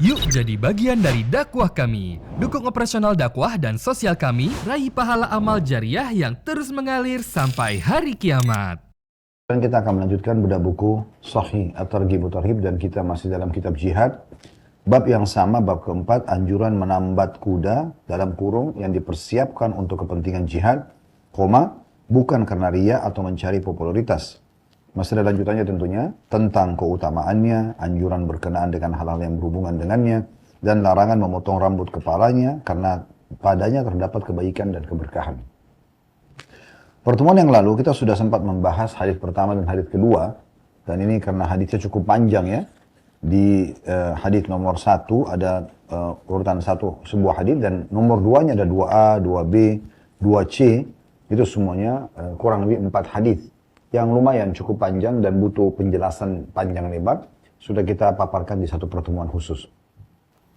Yuk jadi bagian dari dakwah kami. Dukung operasional dakwah dan sosial kami, raih pahala amal jariah yang terus mengalir sampai hari kiamat. Dan kita akan melanjutkan bedah buku Sahih At-Targhib Tarhib dan kita masih dalam kitab jihad. Bab yang sama, bab keempat, anjuran menambat kuda dalam kurung yang dipersiapkan untuk kepentingan jihad, bukan karena ria atau mencari popularitas. Masih ada lanjutannya tentunya, tentang keutamaannya, anjuran berkenaan dengan hal-hal yang berhubungan dengannya, dan larangan memotong rambut kepalanya karena padanya terdapat kebaikan dan keberkahan. Pertemuan yang lalu kita sudah sempat membahas hadis pertama dan hadis kedua, dan ini karena hadisnya cukup panjang ya. Di hadis nomor 1 ada urutan 1 sebuah hadis, dan nomor 2-nya ada 2A, 2B, 2C, itu semuanya kurang lebih 4 hadis yang lumayan cukup panjang dan butuh penjelasan panjang lebar. Sudah kita paparkan di satu pertemuan khusus.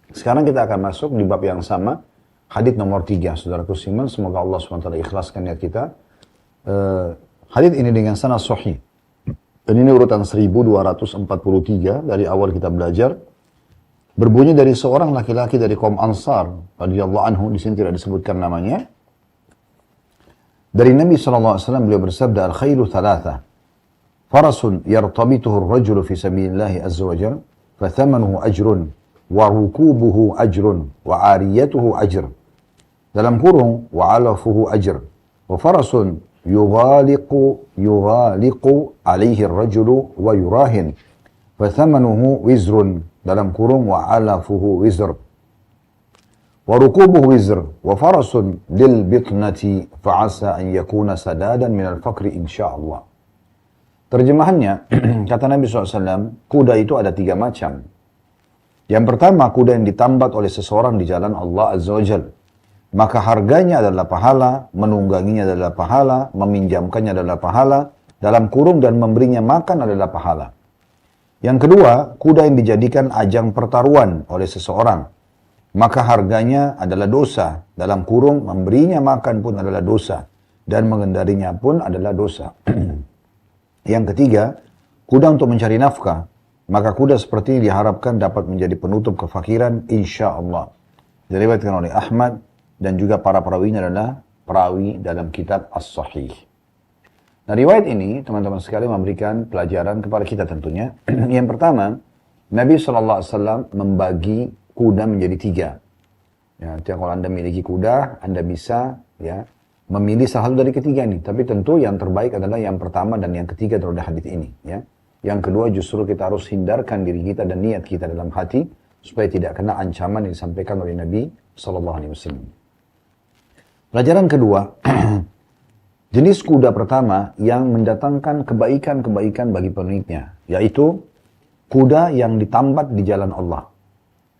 Sekarang kita akan masuk di bab yang sama, hadis nomor 3. Saudaraku Siman, semoga Allah SWT ikhlaskan niat kita. Hadis ini dengan sanad sahih. Dan ini urutan 1243 dari awal kita belajar. Berbunyi dari seorang laki-laki dari kaum Ansar radhiyallahu anhu, di sini tidak disebutkan namanya. Dari Nabi SAW beliau bersabda, al-khairu thalatha. Farasun yartabituhu ar-rajulu fi sabilillahi azza wa jalla, fathamanuhu ajrun, wa rukubuhu ajrun, wa ariyatuhu ajr. Dalam kurung, wa alafuhu ajr. Wa farasun yughaliqu alaihi ar-rajulu wa yurahin, fathamanuhu wizrun. Dalam kurung, wa alafuhu wizr. وركوبه وزر وفرس للبطنة فعسى أن يكون سدادا من الفقر إن شاء الله. Terjemahannya, kata Nabi SAW, kuda itu ada 3 macam. Yang pertama, kuda yang ditambat oleh seseorang di jalan Allah Azza wa Jal. Maka harganya adalah pahala, menungganginya adalah pahala, meminjamkannya adalah pahala, dalam kurung dan memberinya makan adalah pahala. Yang kedua, kuda yang dijadikan ajang pertaruan oleh seseorang. Maka harganya adalah dosa. Dalam kurung, memberinya makan pun adalah dosa. Dan mengendarinya pun adalah dosa. Yang ketiga, kuda untuk mencari nafkah. Maka kuda seperti ini diharapkan dapat menjadi penutup kefakiran, insya Allah. Diriwayatkan oleh Ahmad, dan juga para perawinya adalah perawi dalam kitab As-Sahih. Nah, riwayat ini, teman-teman sekalian, memberikan pelajaran kepada kita tentunya. Yang pertama, Nabi SAW membagi kuda menjadi 3. Ya, kalau Anda memiliki kuda, Anda bisa ya memilih salah satu dari ketiga ini. Tapi tentu yang terbaik adalah yang pertama dan yang ketiga dari hadis ini. Ya. Yang kedua justru kita harus hindarkan diri kita dan niat kita dalam hati supaya tidak kena ancaman yang disampaikan oleh Nabi SAW. Pelajaran kedua, jenis kuda pertama yang mendatangkan kebaikan-kebaikan bagi pemiliknya, yaitu kuda yang ditambat di jalan Allah.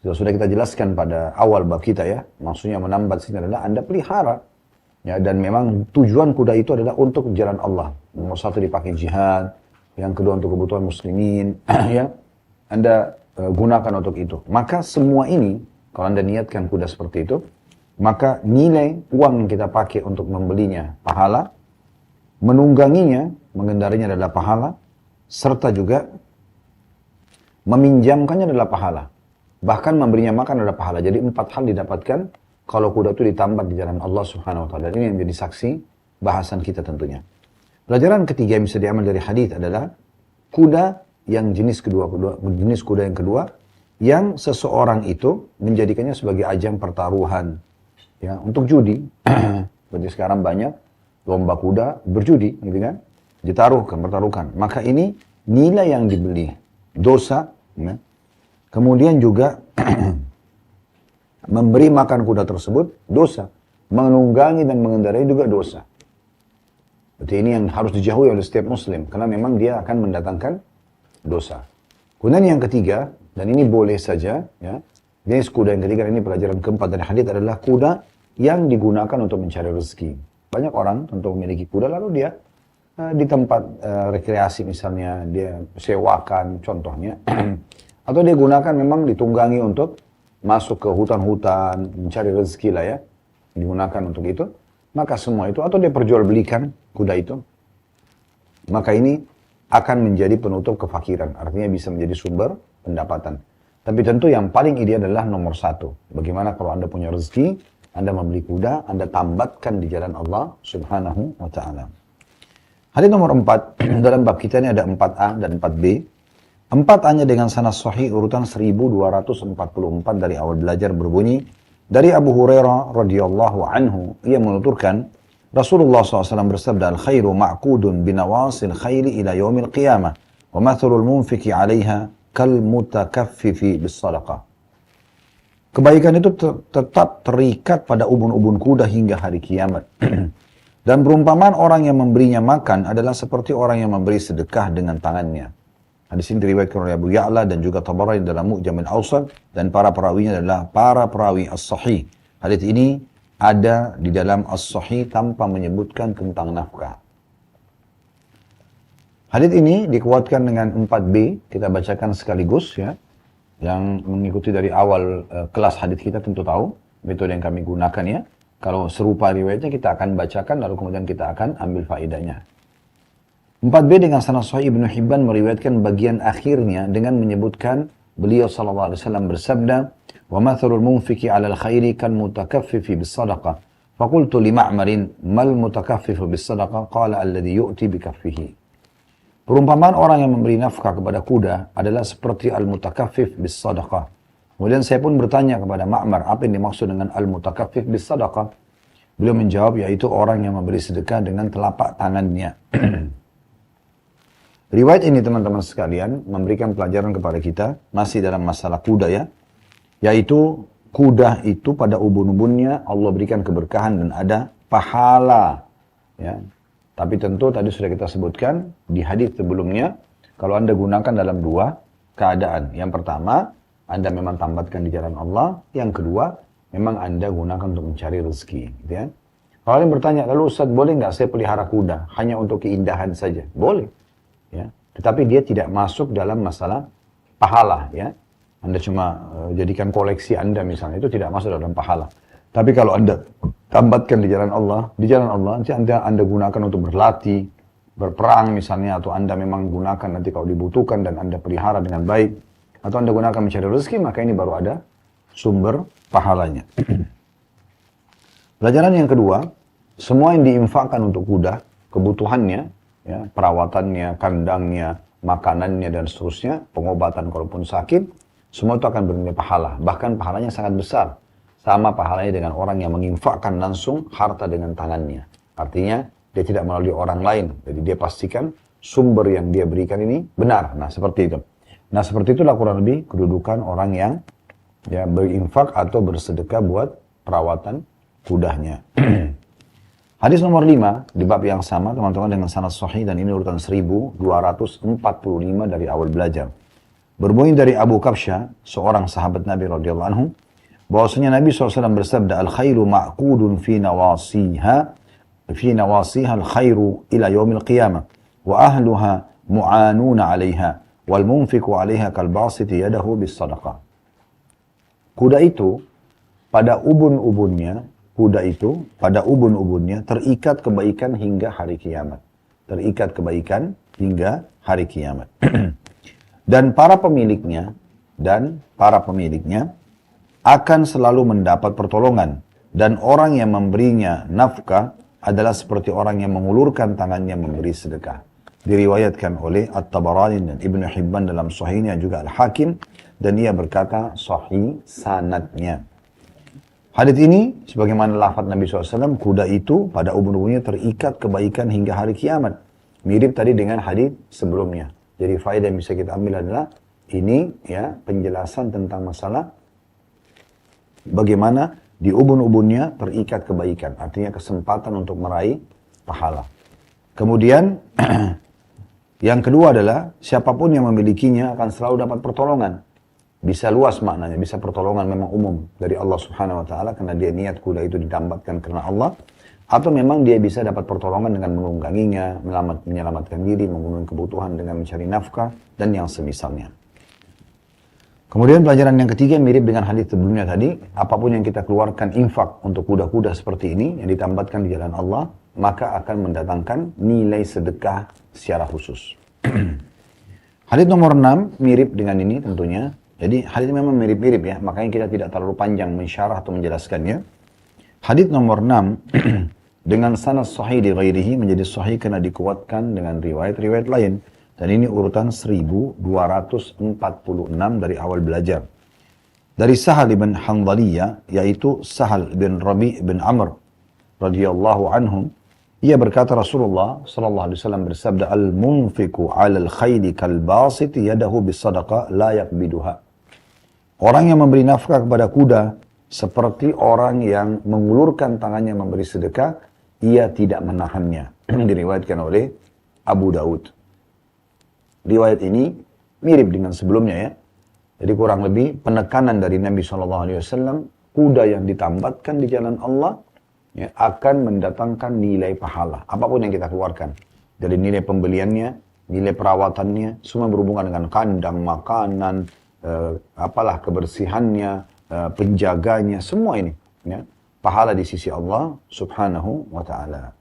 Sudah kita jelaskan pada awal bab kita ya, maksudnya menambat sini adalah Anda pelihara. Ya, dan memang tujuan kuda itu adalah untuk jalan Allah. Nomor 1 dipakai jihad, yang kedua untuk kebutuhan muslimin, ya. Anda gunakan untuk itu. Maka semua ini, kalau Anda niatkan kuda seperti itu, maka nilai uang yang kita pakai untuk membelinya pahala, menungganginya, mengendarinya adalah pahala, serta juga meminjamkannya adalah pahala. Bahkan memberinya makan adalah pahala. Jadi 4 hal didapatkan kalau kuda itu ditambat di jalan Allah Subhanahu wa taala. Ini yang menjadi saksi bahasan kita tentunya. Pelajaran ketiga yang bisa diambil dari hadis adalah kuda yang jenis kuda yang kedua yang seseorang itu menjadikannya sebagai ajang pertaruhan ya, untuk judi. Seperti sekarang banyak lomba kuda berjudi gitu kan. Pertaruhkan. Maka ini nilai yang dibeli dosa ya. Kemudian juga memberi makan kuda tersebut dosa. Menunggangi dan mengendarai juga dosa. Berarti ini yang harus dijauhi oleh setiap muslim. Karena memang dia akan mendatangkan dosa. Kemudian yang ketiga, dan ini boleh saja, ya, jenis kuda yang ketiga, ini pelajaran keempat dari hadis adalah kuda yang digunakan untuk mencari rezeki. Banyak orang tentu memiliki kuda lalu dia di tempat rekreasi misalnya, dia sewakan contohnya. Atau dia gunakan memang ditunggangi untuk masuk ke hutan-hutan, mencari rezeki lah ya. Digunakan untuk itu. Maka semua itu, atau dia perjualbelikan kuda itu. Maka ini akan menjadi penutup kefakiran. Artinya bisa menjadi sumber pendapatan. Tapi tentu yang paling ideal adalah nomor satu. Bagaimana kalau Anda punya rezeki, Anda membeli kuda, Anda tambatkan di jalan Allah subhanahu wa ta'ala. Hadis nomor 4, dalam bab kita ini ada 4A dan 4B. 4A-nya dengan sanad sahih urutan 1244 dari awal belajar berbunyi, dari Abu Hurairah radhiyallahu anhu, ia menuturkan, Rasulullah SAW bersabda, al-khairu ma'kudun binawasil khairi ila yaumil qiyamah, wa mathalul munfiki 'alaiha kal mutakaffifi bis sadaqah. Kebaikan itu tetap terikat pada ubun-ubun kuda hingga hari kiamat. Dan perumpamaan orang yang memberinya makan adalah seperti orang yang memberi sedekah dengan tangannya. Hadis ini diriwayatkan oleh Abu Ya'la dan juga Tabarani dalam Mu'jam al-Awsat, dan para perawinya adalah para perawi as-sahih. Hadis ini ada di dalam as-sahih tanpa menyebutkan tentang nafkah. Hadis ini dikuatkan dengan 4B, kita bacakan sekaligus ya. Yang mengikuti dari awal kelas hadis kita tentu tahu metode yang kami gunakan ya. Kalau serupa riwayatnya kita akan bacakan lalu kemudian kita akan ambil faedahnya. 4B dengan sanad sahih Ibnu Hibban meriwayatkan bagian akhirnya dengan menyebutkan beliau sallallahu alaihi wasallam bersabda, "Wa mathalul munfiki 'alal khairi kal mutakaffifi bis sadaqah." Faqultu li Ma'marin, "Mal mutakaffifu bis sadaqah?" Qala alladhi yu'ti bi kaffihi. Perumpamaan orang yang memberi nafkah kepada kuda adalah seperti al-mutakaffif bis sadaqah. Kemudian saya pun bertanya kepada Ma'mar, apa yang dimaksud dengan al-mutakaffif bis sadaqah? Beliau menjawab, yaitu orang yang memberi sedekah dengan telapak tangannya. Riwayat ini teman-teman sekalian memberikan pelajaran kepada kita masih dalam masalah kuda ya, yaitu kuda itu pada ubun-ubunnya Allah berikan keberkahan dan ada pahala ya. Tapi tentu tadi sudah kita sebutkan di hadis sebelumnya, kalau Anda gunakan dalam dua keadaan. Yang pertama, Anda memang tambatkan di jalan Allah. Yang kedua, memang Anda gunakan untuk mencari rezeki. Gitu ya. Kalau yang bertanya, lalu Ustaz boleh nggak saya pelihara kuda hanya untuk keindahan saja? Boleh. Ya. Tetapi dia tidak masuk dalam masalah pahala. Ya. Anda cuma jadikan koleksi Anda misalnya, itu tidak masuk dalam pahala. Tapi kalau Anda tambatkan di jalan Allah nanti Anda gunakan untuk berlatih, berperang misalnya, atau Anda memang gunakan nanti kalau dibutuhkan dan Anda pelihara dengan baik, atau Anda gunakan mencari rezeki, maka ini baru ada sumber pahalanya. Pelajaran yang kedua, semua yang diinfakkan untuk kuda, kebutuhannya, ya, perawatannya, kandangnya, makanannya, dan seterusnya, pengobatan kalaupun sakit, semua itu akan bernilai pahala. Bahkan pahalanya sangat besar. Sama pahalanya dengan orang yang menginfakkan langsung harta dengan tangannya. Artinya, dia tidak melalui orang lain. Jadi dia pastikan sumber yang dia berikan ini benar. Nah, seperti itu. Nah, seperti itulah kurang lebih kedudukan orang yang ya, berinfak atau bersedekah buat perawatan kudanya. Hadis nomor 5 di bab yang sama teman-teman dengan sanad sahih, dan ini urutan 1245 dari awal belajar. Berbunyi dari Abu Kabsyah, seorang sahabat Nabi radhiyallahu anhu, bahwasanya Nabi SAW bersabda, al-khairu ma'qudun fi nawasiha al-khairu ila yaumil qiyamah wa ahluha mu'anuna 'alaiha wal munfiqu 'alaiha kal basiti yadahu bis sadaqah. Kuda itu pada ubun-ubunnya terikat kebaikan hingga hari kiamat. Terikat kebaikan hingga hari kiamat. Dan para pemiliknya akan selalu mendapat pertolongan, dan orang yang memberinya nafkah adalah seperti orang yang mengulurkan tangannya memberi sedekah. Diriwayatkan oleh At-Tabarani dan Ibnu Hibban dalam sahihnya, juga Al-Hakim, dan ia berkata sahih sanadnya. Hadits ini sebagaimana lafaz Nabi SAW, kuda itu pada ubun-ubunnya terikat kebaikan hingga hari kiamat. Mirip tadi dengan hadits sebelumnya. Jadi faedah yang bisa kita ambil adalah ini ya, penjelasan tentang masalah bagaimana di ubun-ubunnya terikat kebaikan, artinya kesempatan untuk meraih pahala. Kemudian yang kedua adalah siapapun yang memilikinya akan selalu dapat pertolongan. Bisa luas maknanya, bisa pertolongan memang umum dari Allah Subhanahu wa taala karena dia niat kuda itu ditambatkan karena Allah, atau memang dia bisa dapat pertolongan dengan menungganginya, menyelamatkan diri, memenuhi kebutuhan dengan mencari nafkah dan yang semisalnya. Kemudian pelajaran yang ketiga mirip dengan hadis sebelumnya tadi, apapun yang kita keluarkan infak untuk kuda-kuda seperti ini yang ditambatkan di jalan Allah, maka akan mendatangkan nilai sedekah secara khusus. Hadis nomor 6 mirip dengan ini tentunya, Jadi hadis ini memang mirip-mirip ya, makanya kita tidak terlalu panjang mensyarah atau menjelaskannya. Hadis nomor 6 dengan sanad sahih di ghairihi menjadi sahih karena dikuatkan dengan riwayat-riwayat lain. Dan ini urutan 1246 dari awal belajar. Dari Sahal bin Hanzaliyah, yaitu Sahal bin Rabi' bin Amr radhiyallahu anhum, ia berkata Rasulullah sallallahu alaihi wasallam bersabda, "Al-munfiqu 'alal khayli kal-basit yadahu bis-sadaqah la yaqbiduha." Orang yang memberi nafkah kepada kuda seperti orang yang mengulurkan tangannya memberi sedekah, ia tidak menahannya. Diriwayatkan oleh Abu Daud. Riwayat ini mirip dengan sebelumnya ya. Jadi kurang lebih penekanan dari Nabi SAW, kuda yang ditambatkan di jalan Allah ya, akan mendatangkan nilai pahala. Apapun yang kita keluarkan. Dari nilai pembeliannya, nilai perawatannya, semua berhubungan dengan kandang, makanan, apalah kebersihannya, penjaganya, semua ini. Ya, pahala di sisi Allah subhanahu wa ta'ala.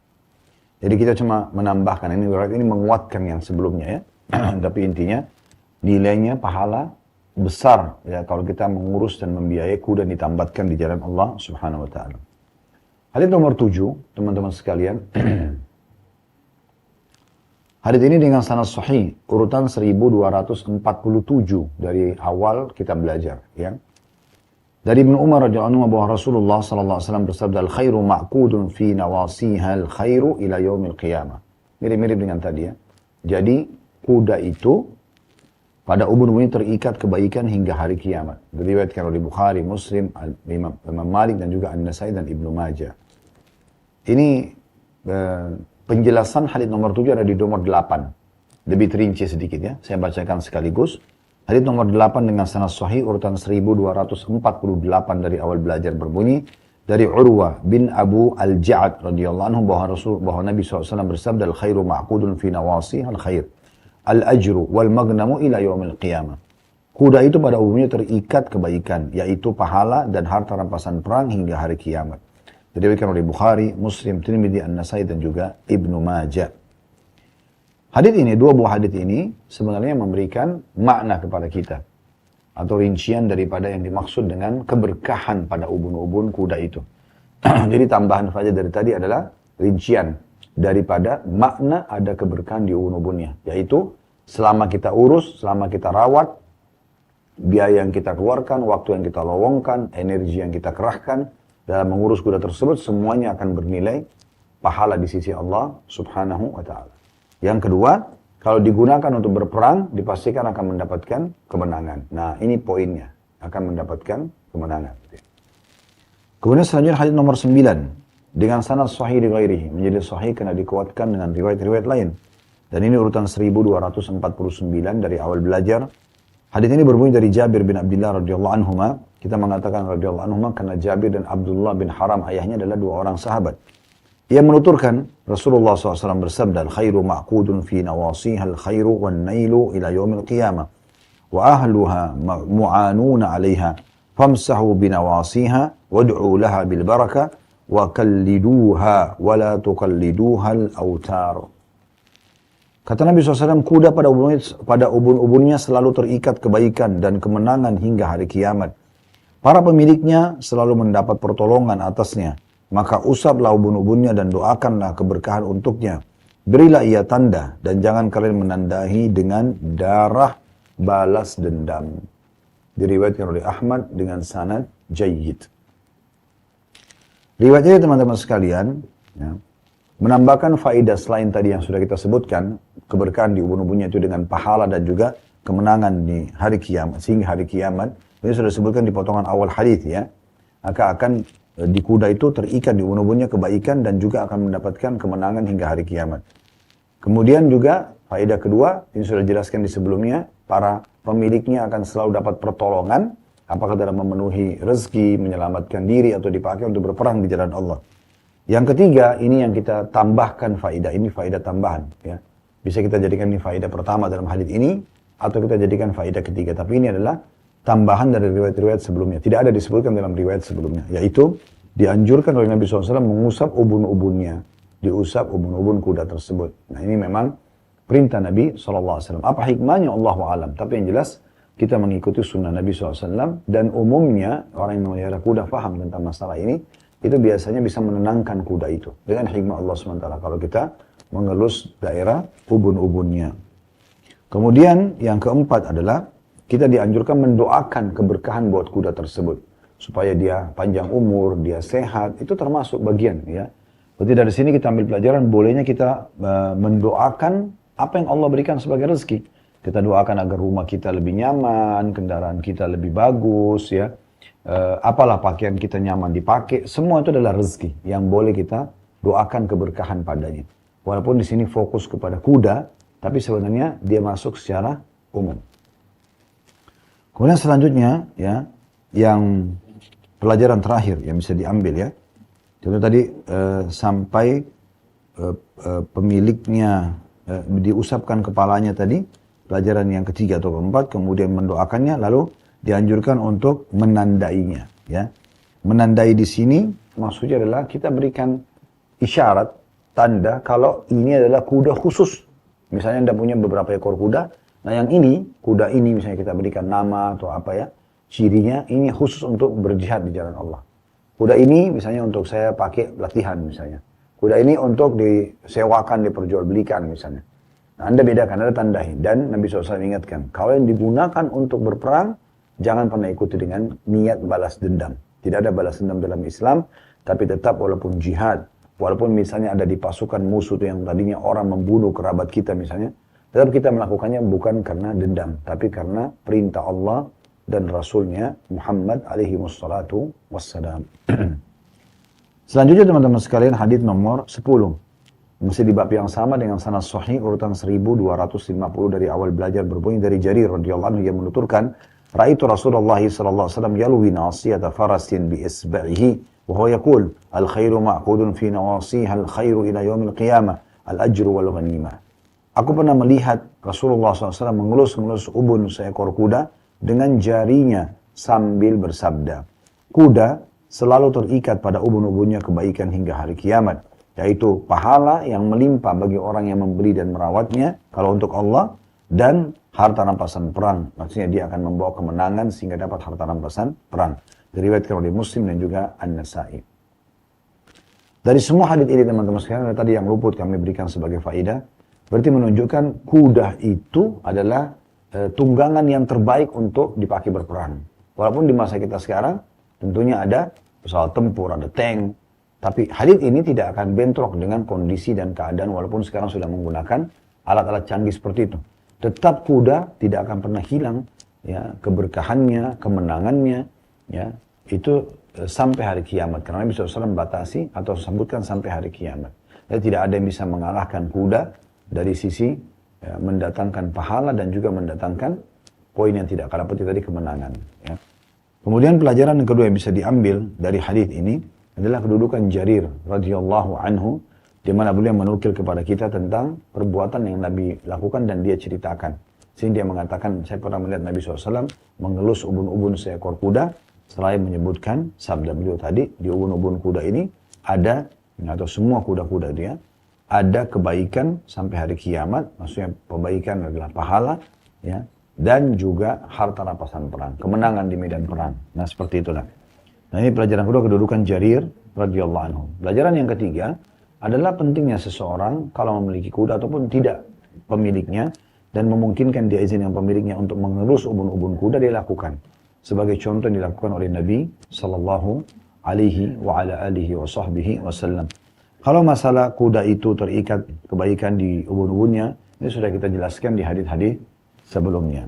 Jadi kita cuma menambahkan, ini menguatkan yang sebelumnya ya. Tapi intinya nilainya pahala besar ya kalau kita mengurus dan membiayai kuda dan ditambatkan di jalan Allah subhanahu wa ta'ala. Hadis nomor 7, teman-teman sekalian. Hadis ini dengan sanad sahih, urutan 1247 dari awal kita belajar ya. Dari Ibnu Umar radhiyallahu anhu bahwa Rasulullah sallallahu alaihi wasallam bersabda, "Al-khairu ma'qudun fi nawasiha al-khairu ila yaumil qiyamah." Mirip-mirip dengan tadi ya. Jadi kuda itu pada ubun-ubunnya terikat kebaikan hingga hari kiamat. Diriwayatkan oleh Bukhari, Muslim, Imam Malik dan juga An-Nasai dan Ibnu Majah. Ini penjelasan hadis nomor 7 ada di nomor 8. Lebih terinci sedikit ya. Saya bacakan sekaligus. Hadis nomor 8 dengan sanad sahih urutan 1248 dari awal belajar berbunyi dari Urwah bin Abu Al-Ja'ad radhiyallahu anhu bahwa Nabi SAW bersabda, "Al-khairu ma'qudun fi nawasiha al-khair. Al-ajru wal magnamu ila yaumil qiyamah." Kuda itu pada umumnya terikat kebaikan, yaitu pahala dan harta rampasan perang hingga hari kiamat. Diriwayatkan oleh Bukhari, Muslim, Tirmidzi, An-Nasai dan juga Ibnu Majah. Hadis ini, dua buah hadis ini sebenarnya memberikan makna kepada kita atau rincian daripada yang dimaksud dengan keberkahan pada ubun-ubun kuda itu. Jadi tambahan saja dari tadi adalah rincian daripada makna ada keberkahan di ubun-ubunnya, yaitu selama kita urus, selama kita rawat, biaya yang kita keluarkan, waktu yang kita lowongkan, energi yang kita kerahkan dalam mengurus kuda tersebut, semuanya akan bernilai pahala di sisi Allah subhanahu wa ta'ala. Yang kedua, kalau digunakan untuk berperang, dipastikan akan mendapatkan kemenangan. Nah, ini poinnya, akan mendapatkan kemenangan. Kemudian selanjutnya hadis nomor 9. Dengan sanad sahih di ghairihi, menjadi sahih karena dikuatkan dengan riwayat-riwayat lain. Dan ini urutan 1249 dari awal belajar. Hadis ini berbunyi dari Jabir bin Abdullah radhiyallahu anhuma. Kita mengatakan radhiyallahu anhuma karena Jabir dan Abdullah bin Haram ayahnya adalah dua orang sahabat. Ia menuturkan Rasulullah SAW bersabda, "Al-khairu ma'qudun fi nawasiha al-khairu wan nailu ila yaumil qiyamah. Wa ahluha mu'anuna 'alaiha. Famsahu binawasiha wad'u laha bil barakah. Wa kalliduha wa la tukalliduha al-autar." Kata Nabi SAW, kuda pada ubun-ubunnya selalu terikat kebaikan dan kemenangan hingga hari kiamat. Para pemiliknya selalu mendapat pertolongan atasnya. Maka usaplah ubun-ubunnya dan doakanlah keberkahan untuknya. Berilah ia tanda dan jangan kalian menandahi dengan darah balas dendam. Diriwayatkan oleh Ahmad dengan sanad jayyid. Riwayatnya teman-teman sekalian ya, menambahkan faedah selain tadi yang sudah kita sebutkan, keberkahan di ubun-ubunnya itu dengan pahala dan juga kemenangan di hari kiamat, sehingga hari kiamat. Ini sudah disebutkan di potongan awal hadis ya. Akan di kuda itu terikat di ubun-ubunnya kebaikan dan juga akan mendapatkan kemenangan hingga hari kiamat. Kemudian juga faedah kedua, ini sudah dijelaskan di sebelumnya, para pemiliknya akan selalu dapat pertolongan, apakah dalam memenuhi rezeki, menyelamatkan diri, atau dipakai untuk berperang di jalan Allah. Yang ketiga, ini yang kita tambahkan faedah, ini faedah tambahan. Ya. Bisa kita jadikan ini faedah pertama dalam hadis ini, atau kita jadikan faedah ketiga. Tapi ini adalah tambahan dari riwayat-riwayat sebelumnya. Tidak ada disebutkan dalam riwayat sebelumnya. Yaitu, dianjurkan oleh Nabi SAW mengusap ubun-ubunnya. Diusap ubun-ubun kuda tersebut. Nah ini memang perintah Nabi SAW. Apa hikmahnya? Allahu a'lam. Tapi yang jelas, kita mengikuti sunnah Nabi SAW, dan umumnya orang yang memelihara kuda paham tentang masalah ini, itu biasanya bisa menenangkan kuda itu dengan hikmah Allah SWT kalau kita mengelus daerah ubun-ubunnya. Kemudian yang keempat adalah kita dianjurkan mendoakan keberkahan buat kuda tersebut supaya dia panjang umur, dia sehat, itu termasuk bagian ya. Berarti dari sini kita ambil pelajaran, bolehnya kita mendoakan apa yang Allah berikan sebagai rezeki. Kita doakan agar rumah kita lebih nyaman, kendaraan kita lebih bagus ya. Apalah pakaian kita nyaman dipakai, semua itu adalah rezeki yang boleh kita doakan keberkahan padanya. Walaupun di sini fokus kepada kuda, tapi sebenarnya dia masuk secara umum. Kemudian selanjutnya ya, yang pelajaran terakhir yang bisa diambil ya. Contoh tadi sampai pemiliknya diusapkan kepalanya tadi, pelajaran yang ketiga atau keempat, kemudian mendoakannya, lalu dianjurkan untuk menandainya ya. Menandai di sini maksudnya adalah kita berikan isyarat, tanda kalau ini adalah kuda khusus. Misalnya Anda punya beberapa ekor kuda, nah yang ini, kuda ini misalnya kita berikan nama atau apa ya, cirinya ini khusus untuk berjihad di jalan Allah. Kuda ini misalnya untuk saya pakai latihan misalnya. Kuda ini untuk disewakan, diperjualbelikan misalnya. Nah, Anda bedakan, Anda tandai. Dan Nabi SAW ingatkan, kalau yang digunakan untuk berperang, jangan pernah ikuti dengan niat balas dendam. Tidak ada balas dendam dalam Islam, tapi tetap walaupun jihad, walaupun misalnya ada di pasukan musuh yang tadinya orang membunuh kerabat kita misalnya, tetap kita melakukannya bukan karena dendam, tapi karena perintah Allah dan Rasulnya Muhammad alaihi wassalatu wassalam. Selanjutnya teman-teman sekalian, hadis nomor 10. Masih di bab yang sama dengan sanad sahih urutan 1250 dari awal belajar, berbunyi dari Jarir radhiyallahu anhu yang menuturkan, Ra'aitu Rasulullah sallallahu alaihi wasallam yalwi nasiyata farasin bi isba'ihi wa huwa yaqul al-khairu ma'qudun fi nawasiha al-khairu ila yaumil qiyamah al-ajru wal ghanimah. Aku pernah melihat Rasulullah SAW mengelus-ngelus ubun seekor kuda dengan jarinya sambil bersabda, kuda selalu terikat pada ubun-ubunnya kebaikan hingga hari kiamat, yaitu pahala yang melimpah bagi orang yang membeli dan merawatnya kalau untuk Allah, dan harta rampasan perang. Maksudnya dia akan membawa kemenangan sehingga dapat harta rampasan perang. Diriwayatkan oleh Muslim dan juga An-Nasa'i. Dari semua hadits ini teman-teman sekalian, tadi yang luput kami berikan sebagai faedah, berarti menunjukkan kuda itu adalah tunggangan yang terbaik untuk dipakai berperang. Walaupun di masa kita sekarang tentunya ada pesawat tempur, ada tank, tapi hadits ini tidak akan bentrok dengan kondisi dan keadaan walaupun sekarang sudah menggunakan alat-alat canggih seperti itu. Tetap kuda tidak akan pernah hilang ya keberkahannya, kemenangannya ya, itu sampai hari kiamat. Karena Nabi SAW batasi atau sebutkan sampai hari kiamat. Jadi tidak ada yang bisa mengalahkan kuda dari sisi ya, mendatangkan pahala dan juga mendatangkan poin yang tidak kalah penting tadi, kemenangan ya. Kemudian pelajaran yang kedua yang bisa diambil dari hadis ini adalah kedudukan Jarir radhiyallahu anhu, di mana beliau menukil kepada kita tentang perbuatan yang Nabi lakukan dan dia ceritakan. Sehingga dia mengatakan, saya pernah melihat Nabi SAW mengelus ubun-ubun seekor kuda, selain menyebutkan sabda beliau tadi, di ubun-ubun kuda ini ada, atau semua kuda-kuda dia, ada kebaikan sampai hari kiamat, maksudnya kebaikan adalah pahala, ya, dan juga harta rampasan perang, kemenangan di medan perang. Nah seperti itulah. Nah ini pelajaran kedua, kedudukan Jarir radhiyallahu anhu. Pelajaran yang ketiga adalah pentingnya seseorang kalau memiliki kuda ataupun tidak pemiliknya dan memungkinkan dia izin yang pemiliknya untuk mengelus ubun-ubun kuda, dia lakukan. Sebagai contoh yang dilakukan oleh Nabi sallallahu alaihi wa ala alihi wa sahbihi wasallam. Kalau masalah kuda itu terikat kebaikan di ubun-ubunnya, ini sudah kita jelaskan di hadis-hadis sebelumnya.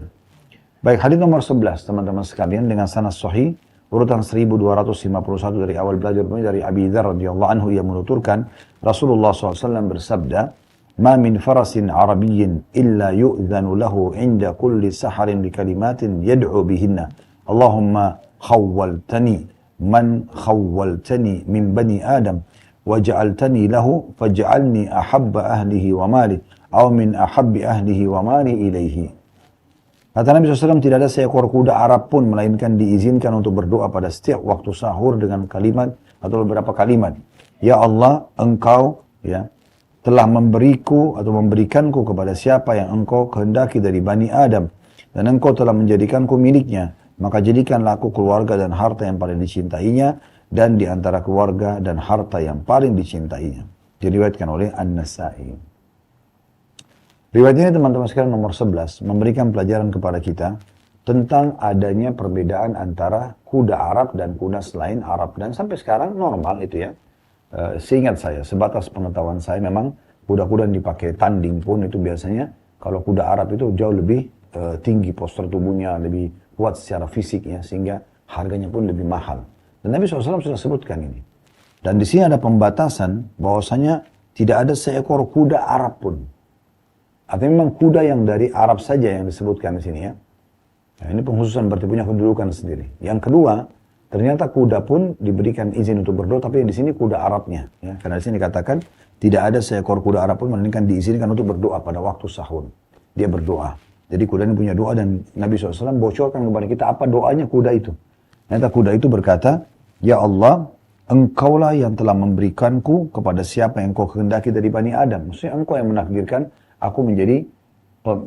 Baik, hadis nomor 11 teman-teman sekalian dengan sanad sahih urutan 1251 dari awal belajar dari Abi Dzar radhiyallahu anhu yang menuturkan Rasulullah SAW bersabda, "Ma min farasin arabiyyin illa yu'dhanu lahu 'inda kulli saharin bi kalimatin yad'u bihinna. Allahumma khawwaltani man khawwaltani min bani Adam waj'altani lahu faj'alni ahabba ahlihi wa mali aw min ahabbi ahlihi wa mali ilaihi." Kata Nabi SAW, tidak ada seekor kuda Arab pun melainkan diizinkan untuk berdoa pada setiap waktu sahur dengan kalimat atau beberapa kalimat. Ya Allah, Engkau ya telah memberiku atau memberikanku kepada siapa yang Engkau kehendaki dari Bani Adam, dan engkau telah menjadikanku miliknya, maka jadikanlah aku keluarga dan harta yang paling dicintainya, dan di antara keluarga dan harta yang paling dicintainya. Diriwayatkan oleh An-Nasa'i. Riwayat ini teman-teman sekalian nomor 11 memberikan pelajaran kepada kita tentang adanya perbedaan antara kuda Arab dan kuda selain Arab. Dan sampai sekarang normal itu ya. Seingat saya, sebatas pengetahuan saya memang kuda-kuda yang dipakai tanding pun itu biasanya kalau kuda Arab itu jauh lebih tinggi postur tubuhnya, lebih kuat secara fisik ya, sehingga harganya pun lebih mahal. Dan Nabi SAW sudah sebutkan ini. Dan di sini ada pembatasan bahwasanya tidak ada seekor kuda Arab pun. Artinya memang kuda yang dari Arab saja yang disebutkan di sini ya. Nah, ini pengkhususan berarti punya kedudukan sendiri. Yang kedua, ternyata kuda pun diberikan izin untuk berdoa, tapi di sini kuda Arabnya. Ya. Karena di sini dikatakan tidak ada seekor kuda Arab pun melainkan diizinkan untuk berdoa pada waktu sahur. Dia berdoa. Jadi kuda ini punya doa dan Nabi SAW bocorkan kepada kita apa doanya kuda itu. Ternyata kuda itu berkata, Ya Allah, engkaulah yang telah memberikanku kepada siapa yang kau kehendaki dari Bani Adam. Maksudnya engkau yang menakdirkan aku menjadi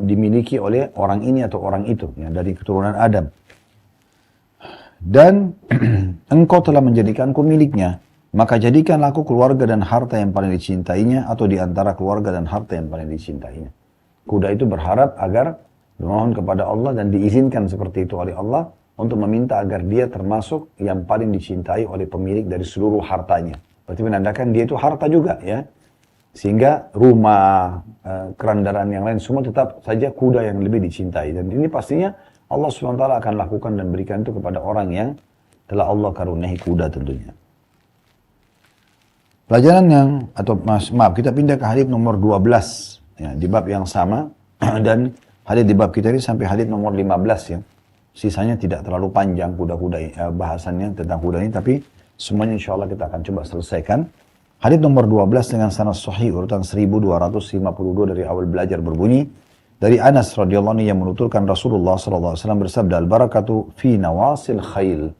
dimiliki oleh orang ini atau orang itu ya, dari keturunan Adam. Dan engkau telah menjadikanku miliknya, maka jadikanlah aku keluarga dan harta yang paling dicintainya, atau di antara keluarga dan harta yang paling dicintainya. Kuda itu berharap agar memohon kepada Allah dan diizinkan seperti itu oleh Allah untuk meminta agar dia termasuk yang paling dicintai oleh pemilik dari seluruh hartanya. Berarti menandakan dia itu harta juga ya. Sehingga rumah, kerandaran yang lain semua tetap saja kuda yang lebih dicintai. Dan ini pastinya Allah SWT akan lakukan dan berikan itu kepada orang yang telah Allah karuniai kuda tentunya. Pelajaran yang, atau maaf, kita pindah ke hadits nomor 12. Ya, di bab yang sama. Dan hadits di bab kita ini sampai hadits nomor 15 ya. Sisanya tidak terlalu panjang kuda-kuda bahasannya tentang kuda ini. Tapi semuanya insya Allah kita akan coba selesaikan. Hadits nomor 12 dengan sanad sahih urutan 1252 dari awal belajar berbunyi dari Anas radhiyallahu anhu yang menuturkan Rasulullah sallallahu alaihi wasallam bersabda, al-barakatu fi nawasil khail.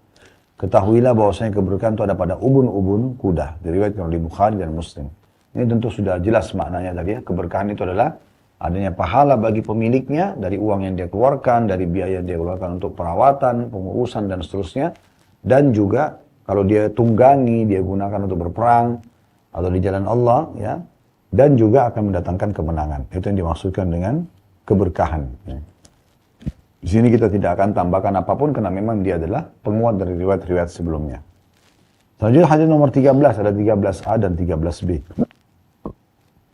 Ketahuilah bahwasanya keberkahan itu ada pada ubun-ubun kuda. Diriwayatkan oleh Bukhari dan Muslim. Ini tentu sudah jelas maknanya tadi ya. Keberkahan itu adalah adanya pahala bagi pemiliknya dari uang yang dia keluarkan, dari biaya yang dia keluarkan untuk perawatan, pengurusan dan seterusnya. Dan juga kalau dia tunggangi, dia gunakan untuk berperang atau di jalan Allah ya, dan juga akan mendatangkan kemenangan. Itu yang dimaksudkan dengan keberkahan ya. Di sini kita tidak akan tambahkan apapun karena memang dia adalah penguat dari riwayat-riwayat sebelumnya. Selanjutnya hadis nomor 13, ada 13A dan 13B.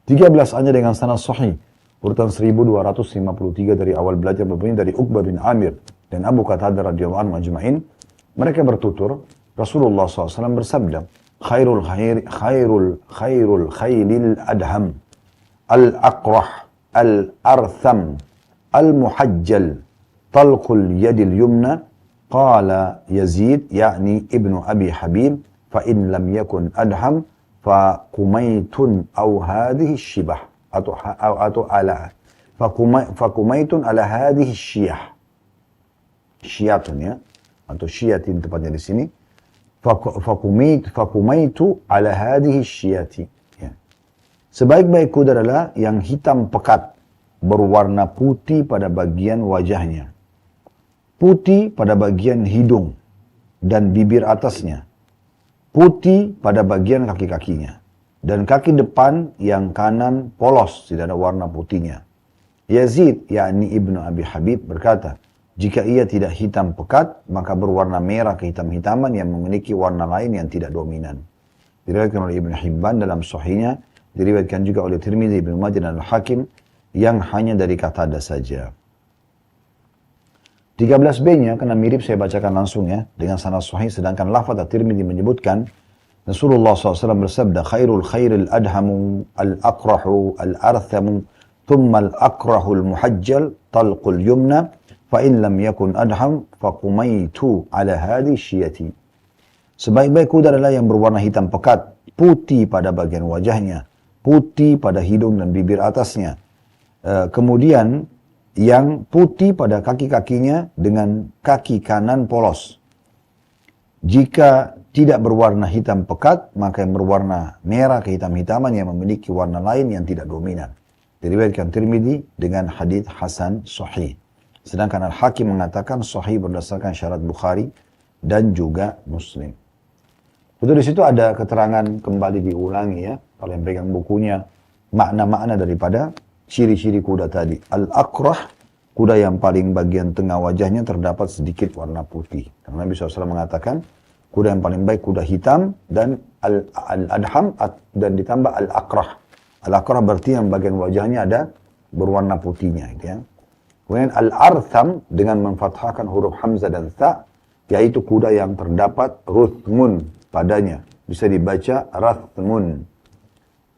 13A-nya dengan sanad sahih urutan 1253 dari awal belajar berbunyi dari Uqbah bin Amir dan Abu Qatadah radhiyallahu anhu ajma'in. Mereka bertutur Rasulullah SAW bersabda, khairul khailil adham al-aqrah al-artham al-muhajjal talqul yadil yumna qala Yazid yakni ibnu Abi Habib fa in lam yakun adham fa kumaitun aw hadhihi shibah atau ala fa kumaitun ala hadhihi syiyah syiyatun ya atau syiyatin tepatnya di sini fakumaitu ala hadhihi syiyati ya. Sebaik-baik kuda adalah yang hitam pekat berwarna putih pada bagian wajahnya, putih pada bagian hidung dan bibir atasnya, putih pada bagian kaki-kakinya, dan kaki depan yang kanan polos, tidak ada warna putihnya. Yazid yakni ibnu Abi Habib berkata, jika ia tidak hitam pekat, maka berwarna merah kehitam-hitaman yang memiliki warna lain yang tidak dominan. Diriwayatkan oleh Ibn Hibban dalam sahihnya, diriwayatkan juga oleh Tirmidzi, Ibnu Majah dan Al-Hakim yang hanya dari Qatadah saja. 13B-nya karena mirip saya bacakan langsung ya dengan sanad sahih, sedangkan lafaz At-Tirmidzi menyebutkan Rasulullah SAW bersabda, khairul khairil adhamu al-aqrahu al-arthamu thumma al-aqrahu al-muhajjal talqul yumna fa in lam yakun adham faqumaitu ala hadhi syiyati. Sebaik-baik kuda adalah yang berwarna hitam pekat, putih pada bagian wajahnya, putih pada hidung dan bibir atasnya. Kemudian yang putih pada kaki-kakinya dengan kaki kanan polos. Jika tidak berwarna hitam pekat, maka yang berwarna merah kehitam-hitaman yang memiliki warna lain yang tidak dominan. Diriwayatkan Tirmidzi dengan hadits hasan sahih. Sedangkan Al-Hakim mengatakan sahih berdasarkan syarat Bukhari dan juga Muslim. Itu di situ ada keterangan kembali diulangi ya, kalau yang pegang bukunya, makna-makna daripada ciri-ciri kuda tadi. Al-Aqrah, kuda yang paling bagian tengah wajahnya terdapat sedikit warna putih. Karena Nabi SAW mengatakan, kuda yang paling baik kuda hitam dan Al-Adham dan ditambah Al-Aqrah. Al-Aqrah berarti yang bagian wajahnya ada berwarna putihnya. Gitu ya. Kemudian Al-Artham dengan memfathahkan huruf Hamzah dan Ta, yaitu kuda yang terdapat ruthmun padanya. Bisa dibaca rathmun.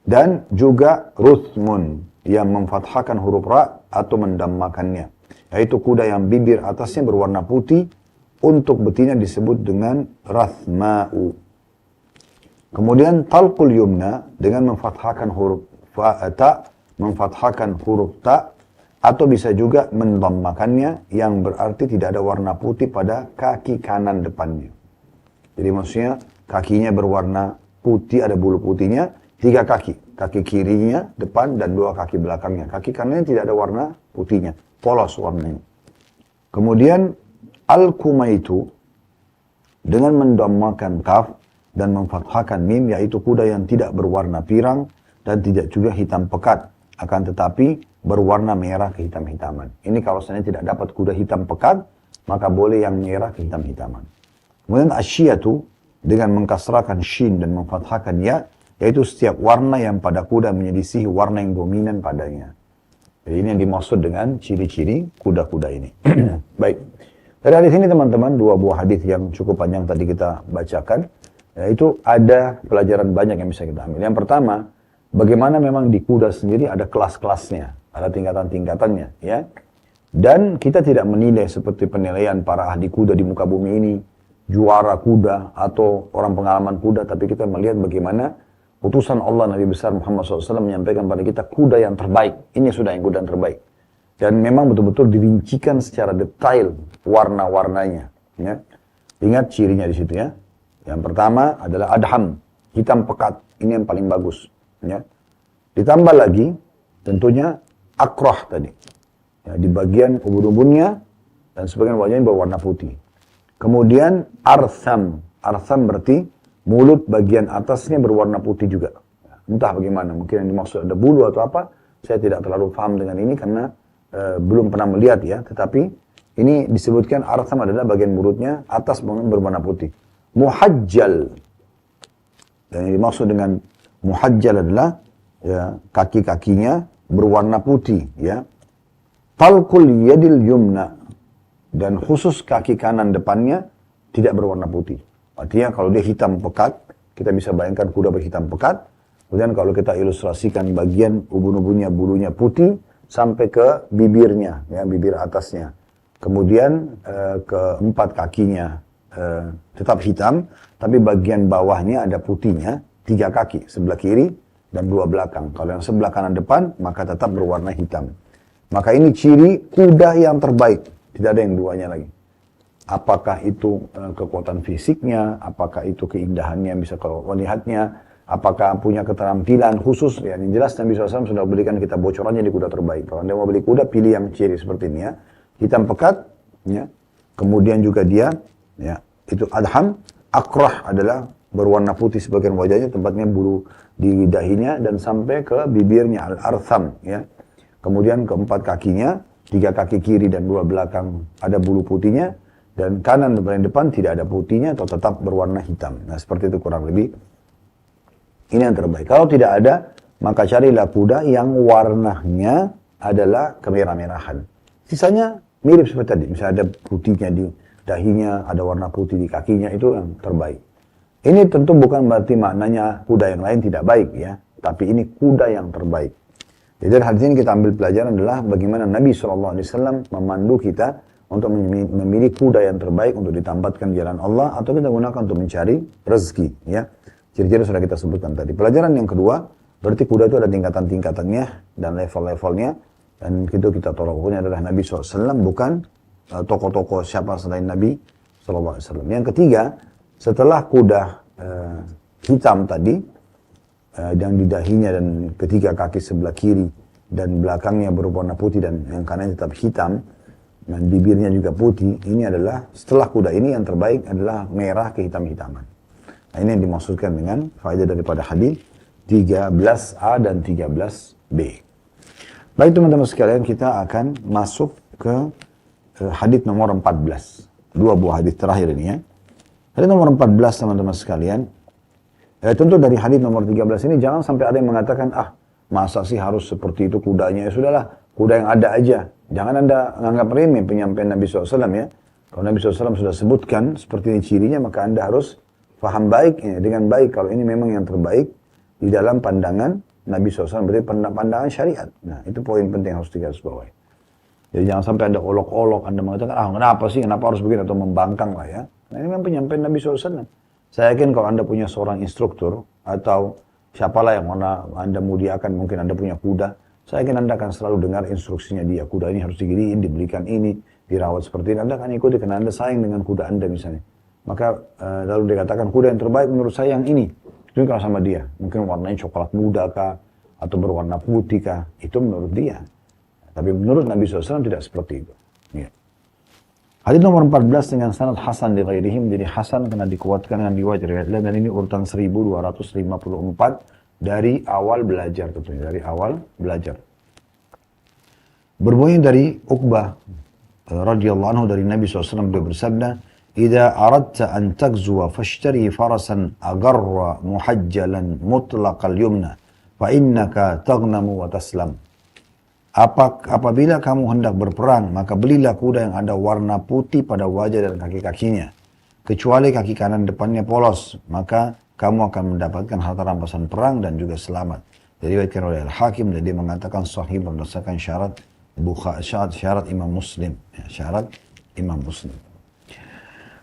Dan juga ruthmun yang memfathahkan huruf Ra atau mendammakannya. Yaitu kuda yang bibir atasnya berwarna putih, untuk betina disebut dengan rathma'u. Kemudian talqul yumna dengan memfathahkan huruf Ta, memfathahkan huruf Ta, atau bisa juga mendammakannya yang berarti tidak ada warna putih pada kaki kanan depannya. Jadi maksudnya kakinya berwarna putih, ada bulu putihnya, 3 kaki. Kaki kirinya depan dan 2 kaki belakangnya. Kaki kanannya tidak ada warna putihnya, polos warnanya. Kemudian al-kumaitu dengan mendammakan kaf dan memfathahkan mim, yaitu kuda yang tidak berwarna pirang dan tidak juga hitam pekat, akan tetapi berwarna merah kehitam-hitaman. Ini kalau seandainya tidak dapat kuda hitam pekat, maka boleh yang merah kehitam-hitaman. Kemudian asyiyatu dengan mengkasrakan shin dan memfathahkan ya, yaitu setiap warna yang pada kuda menyelisihi warna yang dominan padanya. Jadi ini yang dimaksud dengan ciri-ciri kuda-kuda ini. Baik. Dari hadis ini teman-teman, 2 buah hadis yang cukup panjang tadi kita bacakan, yaitu ada pelajaran banyak yang bisa kita ambil. Yang pertama, bagaimana memang di kuda sendiri ada kelas-kelasnya, ada tingkatan-tingkatannya, ya. Dan kita tidak menilai seperti penilaian para ahli kuda di muka bumi ini, juara kuda atau orang pengalaman kuda, tapi kita melihat bagaimana utusan Allah Nabi besar Muhammad SAW menyampaikan pada kita kuda yang terbaik. Ini sudah yang kuda yang terbaik. Dan memang betul-betul dirincikan secara detail warna-warnanya. Ya. Ingat cirinya di situ ya. Yang pertama adalah adham, hitam pekat. Ini yang paling bagus. Ya. Ditambah lagi tentunya akrah tadi. Ya, di bagian ubun-ubunnya dan sebagian wajahnya berwarna putih. Kemudian artham. Artham berarti mulut bagian atasnya berwarna putih juga. Entah bagaimana, mungkin yang dimaksud ada bulu atau apa. Saya tidak terlalu paham dengan ini karena belum pernah melihat ya. Tetapi ini disebutkan artham adalah bagian mulutnya atas berwarna putih. Muhajjal. Dan yang dimaksud dengan muhajjal adalah ya, kaki-kakinya berwarna putih ya. Talqul yadil yumna, dan khusus kaki kanan depannya tidak berwarna putih. Artinya kalau dia hitam pekat, kita bisa bayangkan kuda berhitam pekat. Kemudian kalau kita ilustrasikan bagian ubun-ubunnya, bulunya putih sampai ke bibirnya, ya, bibir atasnya. Kemudian keempat kakinya tetap hitam, tapi bagian bawahnya ada putihnya, 3 kaki, sebelah kiri dan 2 belakang. Kalau yang sebelah kanan depan, maka tetap berwarna hitam. Maka ini ciri kuda yang terbaik. Tidak ada yang duanya lagi. Apakah itu kekuatan fisiknya, apakah itu keindahannya, bisa kalau melihatnya, apakah punya keterampilan khusus. Ya, yang jelas Nabi SAW sudah berikan kita bocorannya di kuda terbaik. Kalau Anda mau beli kuda, pilih yang ciri seperti ini ya. Hitam pekat, ya. Kemudian juga dia, ya, itu adham. Akrah adalah berwarna putih sebagian wajahnya, tempatnya bulu di dahinya dan sampai ke bibirnya, al-artham, ya. Kemudian keempat kakinya, 3 kaki kiri dan 2 belakang ada bulu putihnya, dan kanan dan depan tidak ada putihnya atau tetap berwarna hitam. Nah seperti itu kurang lebih. Ini yang terbaik. Kalau tidak ada, maka carilah kuda yang warnanya adalah kemerah-merahan. Sisanya mirip seperti tadi. Misalnya ada putihnya di dahinya, ada warna putih di kakinya, itu yang terbaik. Ini tentu bukan berarti maknanya kuda yang lain tidak baik ya. Tapi ini kuda yang terbaik. Jadi dari hadis ini kita ambil pelajaran adalah bagaimana Nabi SAW memandu kita untuk memilih kuda yang terbaik untuk ditambatkan jalan Allah atau kita gunakan untuk mencari rezeki. Ya, ciri-ciri sudah kita sebutkan tadi. Pelajaran yang kedua, berarti kuda itu ada tingkatan-tingkatannya dan level-levelnya, dan itu kita tolak ukurnya adalah Nabi SAW, bukan tokoh-tokoh siapa selain Nabi SAW. Yang ketiga, setelah kuda hitam tadi, yang di dahinya dan ketiga kaki sebelah kiri dan belakangnya berwarna putih dan yang kanan tetap hitam, dan bibirnya juga putih, ini adalah setelah kuda ini yang terbaik adalah merah kehitam-hitaman. Nah, ini yang dimaksudkan dengan faedah daripada hadis 13A dan 13B. Baik teman-teman sekalian, kita akan masuk ke hadis nomor 14. Dua buah hadis terakhir ini ya. Hadis nomor 14 teman-teman sekalian. Tentu dari hadis nomor 13 ini jangan sampai ada yang mengatakan, masa sih harus seperti itu kudanya? Ya sudahlah, kuda yang ada aja. Jangan Anda menganggap remeh penyampaian Nabi SAW ya. Kalau Nabi SAW sudah sebutkan seperti ini cirinya, maka Anda harus paham baik dengan baik. Kalau ini memang yang terbaik di dalam pandangan Nabi SAW, berarti pandangan syariat. Nah, itu poin penting yang harus digarisbawahi. Jadi jangan sampai Anda olok-olok, Anda mengatakan, kenapa sih, kenapa harus begini, atau membangkang lah ya. Nah, ini memang penyampaian Nabi SAW. Saya yakin kalau Anda punya seorang instruktur, atau siapalah yang mana Anda muliakan, mungkin Anda punya kuda, saya yakin Anda akan selalu dengar instruksinya dia. Kuda ini harus diginiin, dibelikan ini, dirawat seperti ini. Anda akan ikuti karena Anda sayang dengan kuda Anda misalnya. Maka lalu dikatakan kuda yang terbaik menurut saya yang ini. Itu kalau sama dia. Mungkin warnanya coklat muda kah, atau berwarna putih kah. Itu menurut dia. Tapi menurut Nabi SAW tidak seperti itu. Ya. Hadis nomor 14 dengan sanad hasan di ghairihi, menjadi hasan karena dikuatkan dengan riwayat lain, dan ini urutan 1254 dari awal belajar tentunya, dari awal belajar. Berbunyi dari Uqbah radhiyallahu anhu dari Nabi SAW, beliau bersabda, "Idza aradta an tagzuwa fashtari farasan agarra muhajjalan mutlaqal yumna, fa innaka taghnamu wa taslam." Apabila kamu hendak berperang, maka belilah kuda yang ada warna putih pada wajah dan kaki-kakinya, kecuali kaki kanan depannya polos, maka kamu akan mendapatkan harta rampasan perang dan juga selamat. Diriwayatkan oleh Al-Hakim, dan dia mengatakan sahih berdasarkan syarat Imam Muslim. Ya, syarat Imam Muslim.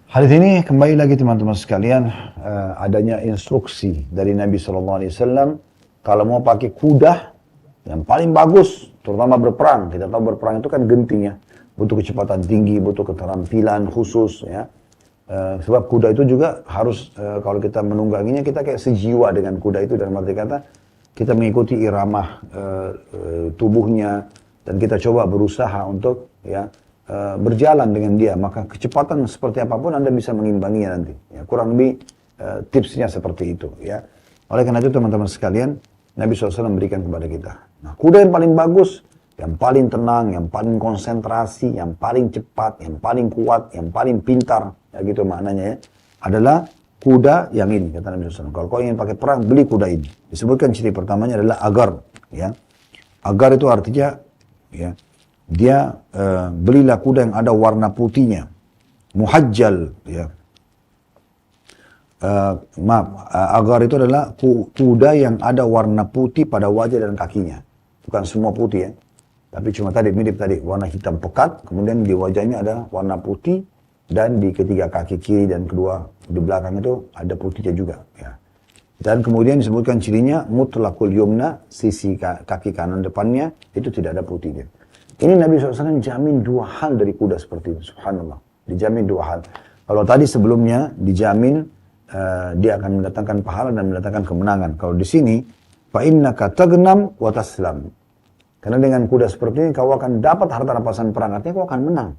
Hadis ini kembali lagi teman-teman sekalian, adanya instruksi dari Nabi SAW, kalau mau pakai kuda yang paling bagus, terutama berperang. Kita tahu berperang itu kan genting ya, butuh kecepatan tinggi, butuh keterampilan khusus ya. Sebab kuda itu juga harus, kalau kita menungganginya, kita kayak sejiwa dengan kuda itu, dalam arti kata kita mengikuti irama tubuhnya, dan kita coba berusaha untuk ya berjalan dengan dia, maka kecepatan seperti apapun Anda bisa mengimbanginya nanti ya. Kurang lebih tipsnya seperti itu ya. Oleh karena itu teman-teman sekalian, Nabi SAW memberikan kepada kita, nah, kuda yang paling bagus, yang paling tenang, yang paling konsentrasi, yang paling cepat, yang paling kuat, yang paling pintar, ya gitu maknanya ya, adalah kuda yang ini, kata Nabi SAW. Kalau kau ingin pakai perang, beli kuda ini. Disebutkan ciri pertamanya adalah agar, ya. Agar itu artinya, ya, dia belilah kuda yang ada warna putihnya, muhajjal, ya. Agar itu adalah kuda yang ada warna putih pada wajah dan kakinya. Bukan semua putih ya, tapi cuma tadi mirip tadi, warna hitam pekat, kemudian di wajahnya ada warna putih, dan di ketiga kaki kiri dan kedua di belakang itu ada putihnya juga ya. Dan kemudian disebutkan cirinya mutlaqul yumna, sisi kaki kanan depannya itu tidak ada putihnya. Ini Nabi SAW jamin dua hal dari kuda seperti itu, subhanallah. Dijamin dua hal. Kalau tadi sebelumnya dijamin dia akan mendatangkan pahala dan mendatangkan kemenangan. Kalau di sini fa innaka taghnam wa taslam. Karena dengan kuda seperti ini kau akan dapat harta rampasan perang, artinya kau akan menang.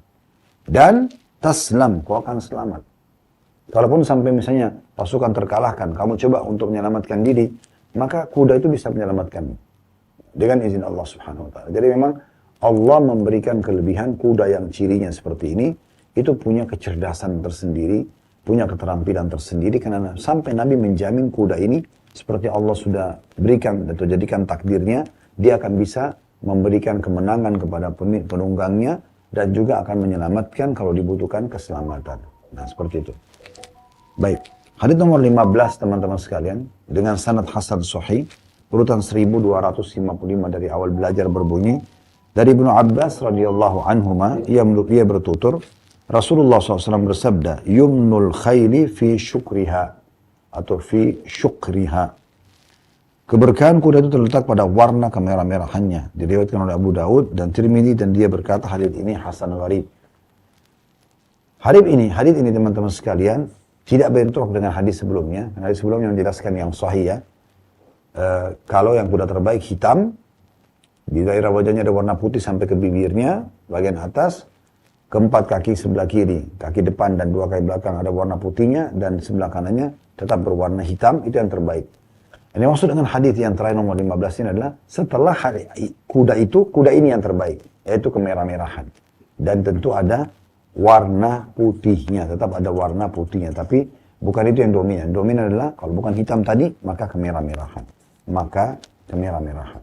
Dan taslam, kau akan selamat. Kalaupun sampai misalnya pasukan terkalahkan, kamu coba untuk menyelamatkan diri, maka kuda itu bisa menyelamatkan dengan izin Allah Subhanahu wa taala. Jadi memang Allah memberikan kelebihan kuda yang cirinya seperti ini, itu punya kecerdasan tersendiri, punya keterampilan tersendiri, karena sampai Nabi menjamin kuda ini seperti Allah sudah berikan atau jadikan takdirnya, dia akan bisa memberikan kemenangan kepada penunggangnya, dan juga akan menyelamatkan kalau dibutuhkan keselamatan. Nah, seperti itu. Baik. Hadis nomor 15 teman-teman sekalian, dengan sanad hasan sahih, urutan 1255 dari awal belajar berbunyi, dari Ibnu Abbas radhiyallahu anhuma, ia bertutur, Rasulullah SAW bersabda, yumnul khayli fi syukriha, atau fi syukriha. Keberkahan kuda itu terletak pada warna kemerah-merahannya. Diriwayatkan oleh Abu Daud dan Tirmidzi, dan dia berkata hadis ini hasan gharib. Hadis ini teman-teman sekalian tidak bentrok dengan hadis sebelumnya. Hadis sebelumnya menjelaskan yang sahih ya. Kalau yang kuda terbaik hitam, di daerah wajahnya ada warna putih sampai ke bibirnya, bagian atas. keempat kaki sebelah kiri, kaki depan dan dua kaki belakang ada warna putihnya dan sebelah kanannya tetap berwarna hitam, itu yang terbaik. Ini maksud dengan hadis yang terakhir nomor 15 ini adalah setelah kuda itu, kuda ini yang terbaik, yaitu kemerah-merahan. Dan tentu ada warna putihnya, tetap ada warna putihnya, tapi bukan itu yang dominan. Dominan adalah kalau bukan hitam tadi, maka kemerah-merahan. Maka kemerah-merahan.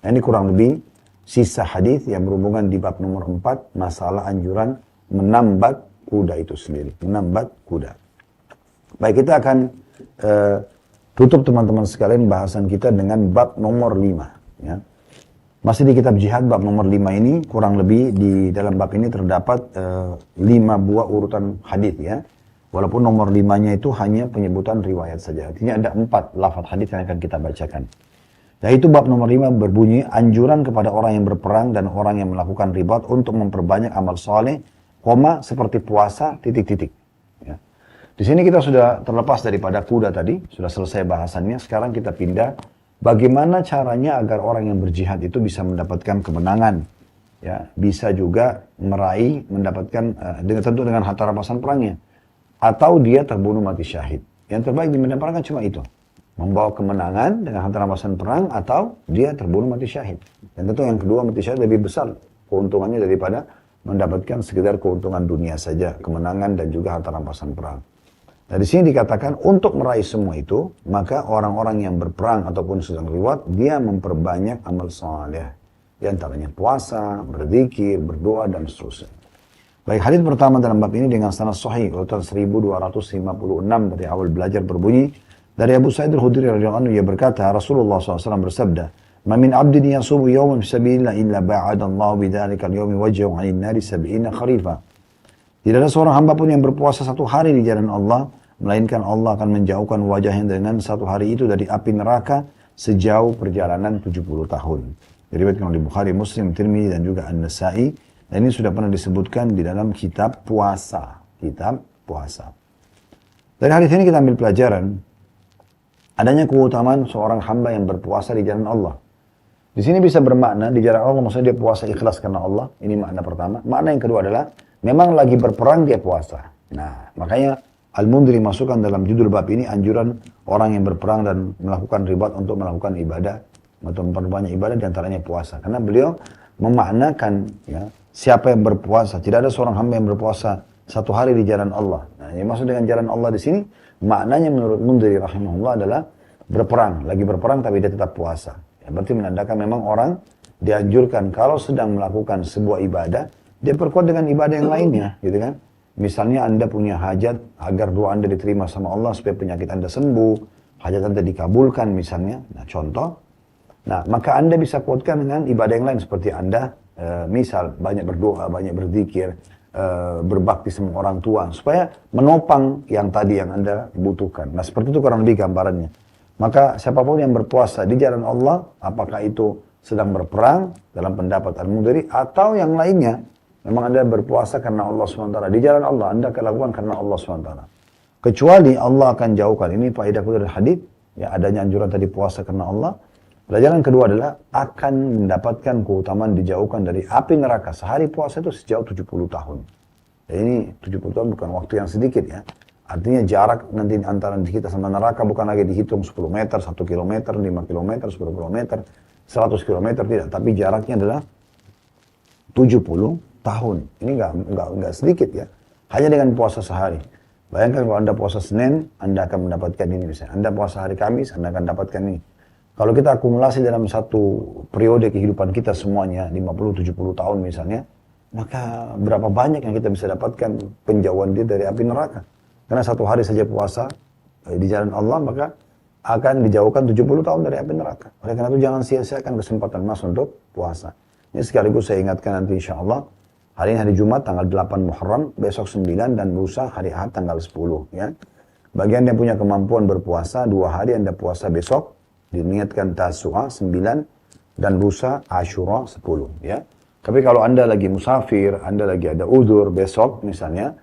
Nah, ini kurang lebih sisa hadis yang berhubungan di bab nomor 4, masalah anjuran menambat kuda itu sendiri. Menambat kuda. Baik, kita akan tutup teman-teman sekalian bahasan kita dengan bab nomor 5. Ya. Masih di kitab jihad bab nomor 5 ini, kurang lebih di dalam bab ini terdapat 5 buah urutan hadis ya. Walaupun nomor 5-nya itu hanya penyebutan riwayat saja. Artinya ada 4 lafaz hadis yang akan kita bacakan. Yaitu bab nomor 5 berbunyi anjuran kepada orang yang berperang dan orang yang melakukan ribat untuk memperbanyak amal soleh, seperti puasa, titik-titik. Ya. Di sini kita sudah terlepas daripada kuda tadi, sudah selesai bahasannya. Sekarang kita pindah bagaimana caranya agar orang yang berjihad itu bisa mendapatkan kemenangan. Ya, bisa juga mendapatkan tentu dengan harta rampasan perangnya. Atau dia terbunuh mati syahid. Yang terbaik di medan perang kan cuma itu. Membawa kemenangan dengan harta rampasan perang atau dia terbunuh mati syahid. Dan tentu yang kedua mati syahid lebih besar keuntungannya daripada mendapatkan sekedar keuntungan dunia saja, kemenangan dan juga harta rampasan perang. Nah, di sini dikatakan untuk meraih semua itu, maka orang-orang yang berperang ataupun sedang riwayat, dia memperbanyak amal saleh. Di antaranya puasa, berzikir, berdoa dan seterusnya. Baik, hadis pertama dalam bab ini dengan sanad sahih urutan 1256 dari awal belajar berbunyi dari Abu Sa'id al-Khudri radhiyallahu anhu, ia berkata, Rasulullah SAW bersabda, "Ma min 'abdin yasumu yawman fi sabilillah illa ba'ada Allah bidzalika al-yawmi wajhahu 'anil nari 70 kharifa." Tidak ada seorang hamba pun yang berpuasa satu hari di jalan Allah, melainkan Allah akan menjauhkan wajahnya dengan satu hari itu dari api neraka sejauh perjalanan 70 tahun. Diriwayatkan oleh Bukhari, Muslim, Tirmidzi dan juga An-Nasa'i. Dan ini sudah pernah disebutkan di dalam kitab puasa. Kitab puasa. Dari hadis ini kita ambil pelajaran adanya keutamaan seorang hamba yang berpuasa di jalan Allah. Di sini bisa bermakna di jalan Allah, maksudnya dia puasa ikhlas karena Allah. Ini makna pertama. Makna yang kedua adalah memang lagi berperang dia puasa. Nah, makanya Al-Mundhiri masukkan dalam judul bab ini anjuran orang yang berperang dan melakukan ribat untuk melakukan ibadah atau memperbanyak ibadah, di antaranya puasa. Karena beliau memaknakan ya, siapa yang berpuasa. Tidak ada seorang hamba yang berpuasa satu hari di jalan Allah. Nah, yang maksud dengan jalan Allah di sini maknanya menurut Mundhiri rahimahullah adalah berperang, lagi berperang tapi dia tetap puasa. Ya, berarti menandakan memang orang dianjurkan kalau sedang melakukan sebuah ibadah, dia perkuat dengan ibadah yang lainnya, gitu kan? Misalnya Anda punya hajat agar doa Anda diterima sama Allah supaya penyakit Anda sembuh, hajat Anda dikabulkan misalnya. Nah, contoh. Nah, maka Anda bisa kuatkan dengan ibadah yang lain seperti Anda misal banyak berdoa, banyak berzikir, berbakti sama orang tua supaya menopang yang tadi yang Anda butuhkan. Nah, seperti itu kurang lebih gambarannya. Maka siapapun yang berpuasa di jalan Allah, apakah itu sedang berperang dalam pendapat Al-Mundhiri atau yang lainnya, memang Anda berpuasa karena Allah SWT. Di jalan Allah Anda akan lakukan karena Allah SWT. Kecuali Allah akan jauhkan. Ini faedah dari hadis, ya, adanya anjuran tadi puasa karena Allah. Pelajaran kedua adalah akan mendapatkan keutamaan dijauhkan dari api neraka. Sehari puasa itu sejauh 70 tahun. Dan ini 70 tahun bukan waktu yang sedikit ya. Artinya jarak nanti antara kita sama neraka bukan lagi dihitung 10 meter, 1 kilometer, 5 kilometer, 10 kilometer, 100 kilometer, tidak. Tapi jaraknya adalah 70 tahun. Ini enggak sedikit ya. Hanya dengan puasa sehari. Bayangkan kalau Anda puasa Senin, Anda akan mendapatkan ini misalnya. Anda puasa hari Kamis, Anda akan dapatkan ini. Kalau kita akumulasi dalam satu periode kehidupan kita semuanya, 50-70 tahun misalnya, maka berapa banyak yang kita bisa dapatkan penjauhan dia dari api neraka. Karena satu hari saja puasa di jalan Allah, maka akan dijauhkan 70 tahun dari api neraka. Oleh karena itu jangan sia-siakan kesempatan Mas untuk puasa. Ini sekaligus saya ingatkan nanti insya Allah, hari ini hari Jumat tanggal 8 Muharram, besok 9 dan lusa hari Ahad tanggal 10. Ya. Bagi Anda yang punya kemampuan berpuasa, 2 hari Anda puasa besok, diniatkan Tasu'a 9 dan lusa Asyura 10 ya. Tapi kalau Anda lagi musafir, Anda lagi ada udzur besok misalnya,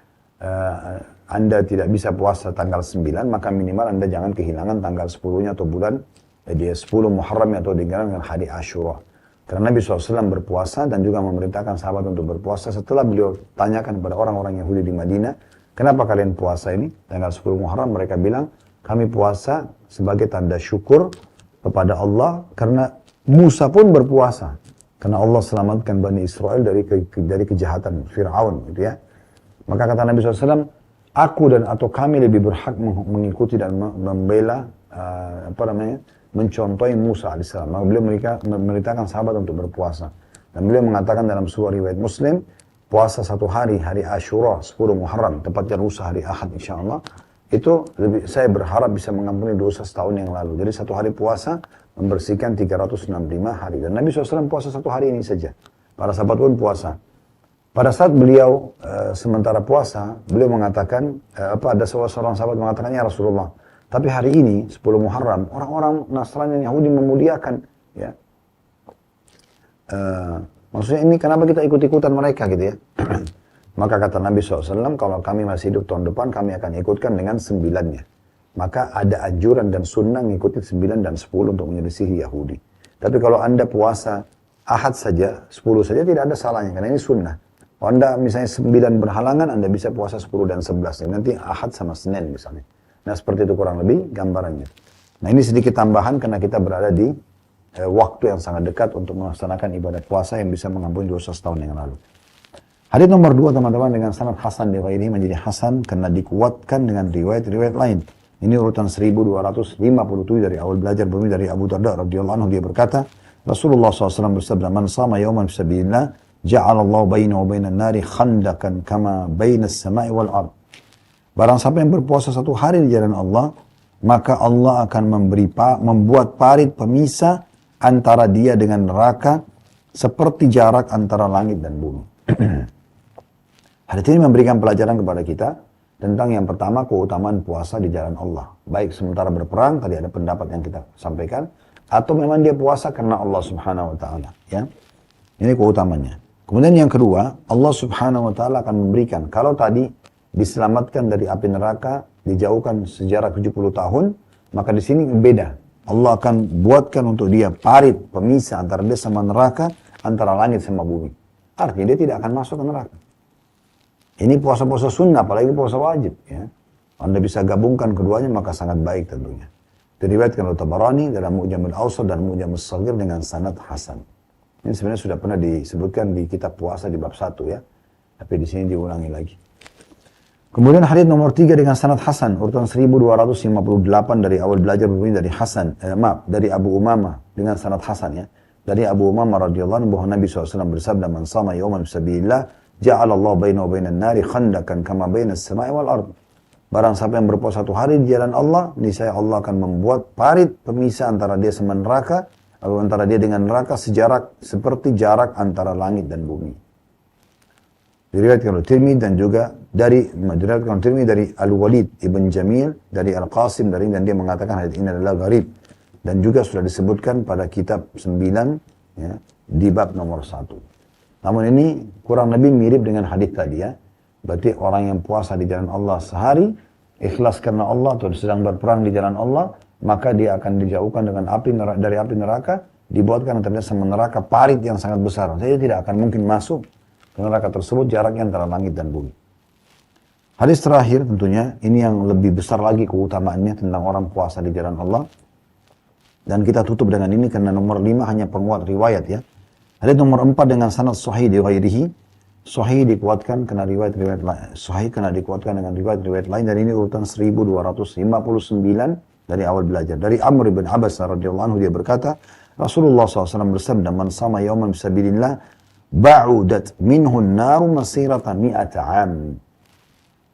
Anda tidak bisa puasa tanggal 9, maka minimal Anda jangan kehilangan tanggal 10-nya atau bulan dia 10 Muharram atau dengan hari Asyura. Karena Nabi SAW berpuasa dan juga memerintahkan sahabat untuk berpuasa setelah beliau tanyakan kepada orang-orang Yahudi di Madinah, kenapa kalian puasa ini? Tanggal 10 Muharram mereka bilang, kami puasa sebagai tanda syukur kepada Allah karena Musa pun berpuasa. Karena Allah selamatkan Bani Israel dari kejahatan Fir'aun gitu ya. Maka kata Nabi SAW, aku dan atau kami lebih berhak mengikuti dan membela mencontohi Musa alaihissalam. Maka beliau memerintahkan sahabat untuk berpuasa. Dan beliau mengatakan dalam sebuah riwayat Muslim, puasa satu hari Ashura, 10 Muharram, tepatnya lusa hari Ahad insyaAllah, itu saya berharap bisa mengampuni dosa setahun yang lalu. Jadi satu hari puasa membersihkan 365 hari. Dan Nabi SAW puasa satu hari ini saja. Para sahabat pun puasa. Pada saat beliau sementara puasa, beliau mengatakan, ada seorang sahabat mengatakan, ya Rasulullah, tapi hari ini 10 Muharram orang-orang Nasrani dan Yahudi memuliakan, ya. Maksudnya ini kenapa kita ikut-ikutan mereka gitu ya? Maka kata Nabi SAW, kalau kami masih hidup tahun depan, kami akan ikutkan dengan 9-nya. Maka ada anjuran dan sunnah ngikutin 9 dan 10 untuk menyelisihi Yahudi. Tapi kalau Anda puasa Ahad saja, 10 saja tidak ada salahnya, karena ini sunnah. Kalau Anda misalnya 9 berhalangan, Anda bisa puasa 10 dan 11. Nanti Ahad sama Senin misalnya. Nah seperti itu kurang lebih gambarannya. Nah ini sedikit tambahan karena kita berada di waktu yang sangat dekat untuk melaksanakan ibadah puasa yang bisa mengampuni dosa setahun yang lalu. Hadis nomor 2 teman-teman dengan sanad hasan di ini menjadi hasan karena dikuatkan dengan riwayat-riwayat lain. Ini urutan 1257 dari awal belajar bumi dari Abu Darda radhiyallahu anhu, dia berkata, Rasulullah SAW bersabda, "Man sama yawman fi sabilillah, ja'alallahu bainahu wa bainan nari khandakan kama bainas sama'i wal ard." Barang siapa yang berpuasa satu hari di jalan Allah, maka Allah akan membuat parit pemisah antara dia dengan neraka seperti jarak antara langit dan bumi. Hadis ini memberikan pelajaran kepada kita tentang yang pertama keutamaan puasa di jalan Allah. Baik sementara berperang, tadi ada pendapat yang kita sampaikan, atau memang dia puasa karena Allah Subhanahu wa taala, ya. Ini keutamanya. Kemudian yang kedua, Allah Subhanahu wa taala akan memberikan, kalau tadi diselamatkan dari api neraka, dijauhkan sejarah 70 tahun, maka di sini beda. Allah akan buatkan untuk dia parit pemisah antara dia sama neraka, antara langit sama bumi. Artinya dia tidak akan masuk ke neraka. Ini puasa-puasa sunnah, apalagi puasa wajib, ya. Anda bisa gabungkan keduanya, maka sangat baik tentunya. Diriwayatkan oleh Tabarani dalam Mu'jamul Awsat dan Mu'jamul Shaghir dengan sanad hasan. Ini sebenarnya sudah pernah disebutkan di kitab puasa di bab 1 ya. Tapi di sini diulangi lagi. Kemudian hadis nomor 3 dengan sanad hasan, urutan 1258 dari awal belajar berbunyi dari dari Abu Umamah dengan sanad hasan ya. Dari Abu Umamah radhiyallahu anhu bahwa Nabi SAW bersabda, "Man shama yawman fi sabilillah, ja'alallahu bainahu wa bainan nari khandakan kama bainas sama'i wal ard." Barang siapa yang berpuasa satu hari di jalan Allah, niscaya Allah akan membuat parit pemisah antara dia sama neraka, atau antara dia dengan neraka seperti jarak antara langit dan bumi. Diriwayatkan oleh Tirmidzi dan juga diriwayatkan Tirmidzi dari Al-Walid Ibn Jamil dari Al-Qasim dan dia mengatakan hadis ini adalah gharib dan juga sudah disebutkan pada kitab 9 ya, di bab nomor 1. Namun ini kurang lebih mirip dengan hadis tadi ya. Berarti orang yang puasa di jalan Allah sehari, ikhlas karena Allah atau sedang berperang di jalan Allah, maka dia akan dijauhkan dengan dari api neraka, dibuatkan antara dia sama neraka parit yang sangat besar. Jadi tidak akan mungkin masuk ke neraka tersebut, jaraknya antara langit dan bumi. Hadis terakhir tentunya, ini yang lebih besar lagi keutamaannya tentang orang puasa di jalan Allah. Dan kita tutup dengan ini karena nomor 5 hanya penguat riwayat ya. Hadis nomor 4 dengan sanad sahih di ghairihi. Sahih dikuatkan karena riwayat-riwayat lain. Sahih karena dikuatkan dengan riwayat-riwayat lain. Dan ini urutan 1259 dari awal belajar. Dari Amr bin Abbas radhiyallahu anhu dia berkata, Rasulullah SAW bersabda, "Man sama yawman fisabilillah, ba'udat minhun naru masirata mi'ata am."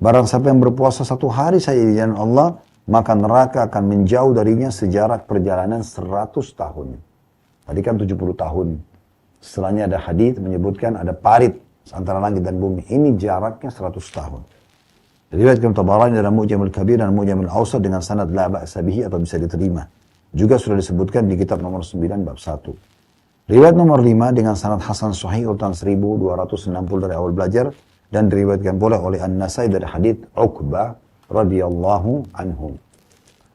Barang siapa yang berpuasa satu hari saja di jalan Allah, maka neraka akan menjauh darinya sejarak perjalanan 100 tahun. Tadi kan 70 tahun. Setelahnya ada hadis menyebutkan ada parit antara langit dan bumi. Ini jaraknya 100 tahun. Diriwayatkan Tabarani dalam Mu'jamul Kabir dan Mu'jamul Awsat dengan sanad la ba'sa bihi atau bisa diterima. Juga sudah disebutkan di kitab nomor 9 bab 1. Riwayat nomor 5 dengan sanad hasan sahih urutan 1260 dari awal belajar dan diriwayatkan pula oleh An-Nasai dari hadis Uqbah radhiyallahu anhu.